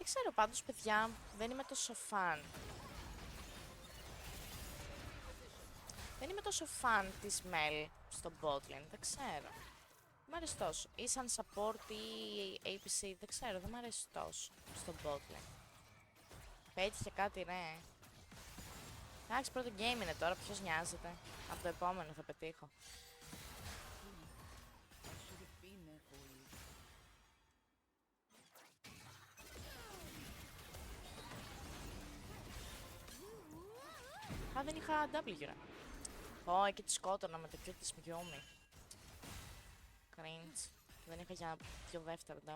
Δεν ξέρω πάντως, παιδιά, δεν είμαι τόσο φαν. Δεν είμαι τόσο φαν της Mel στο botlane, δεν ξέρω. Δεν μ' αρέσει τόσο. Ή σαν support ή APC, δεν ξέρω, δεν μ' αρέσει τόσο στο botlane. Πέτυχε κάτι, ναι. Εντάξει, πρώτο game είναι τώρα, ποιος νοιάζεται. Από το επόμενο θα πετύχω. Α, δεν είχα W, ρε. Ω, εκεί τη σκότωνα με το Q της Μιώμη. Cringe. Δεν είχα για πιο δεύτερο W.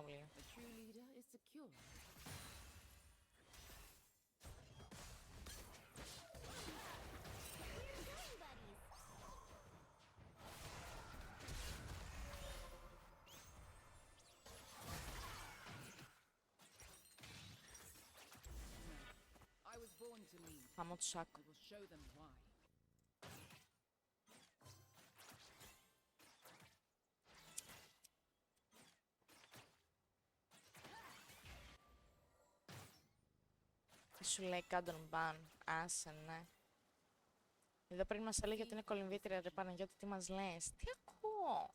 Άμα του σάκω. Σου λέει κάντον μπαν. Άσε, ναι. Εδώ πριν μας έλεγε ότι είναι κολυμβήτρια, ρε Παναγιώτη, τι μας λες. Τι ακούω.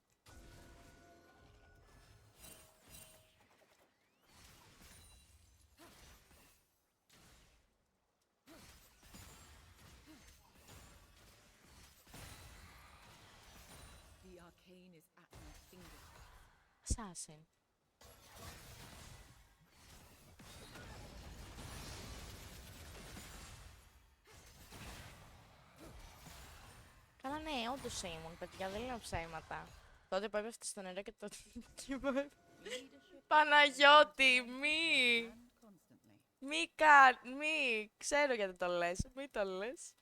Assassin. Καλά, ναι, όντως ήμουν, παιδιά, δεν λέω ψέματα. Τότε που έπεφτε στο νερό και το... Παναγιώτη, μη! Μη, ξέρω γιατί το λες, μη το λες.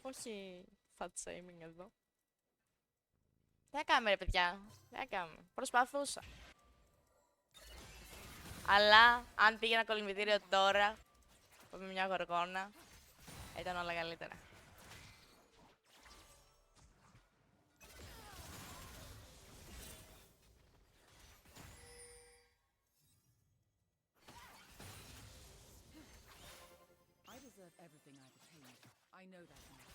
Όχι fat shaming εδώ. Δεν κάνουμε, ρε παιδιά, δεν κάνουμε. Προσπαθούσα. Αλλά αν πήγαινα κολυμβητήριο τώρα, με μια γοργόνα, ήταν όλα καλύτερα. I deserve everything I've attained. I know that now.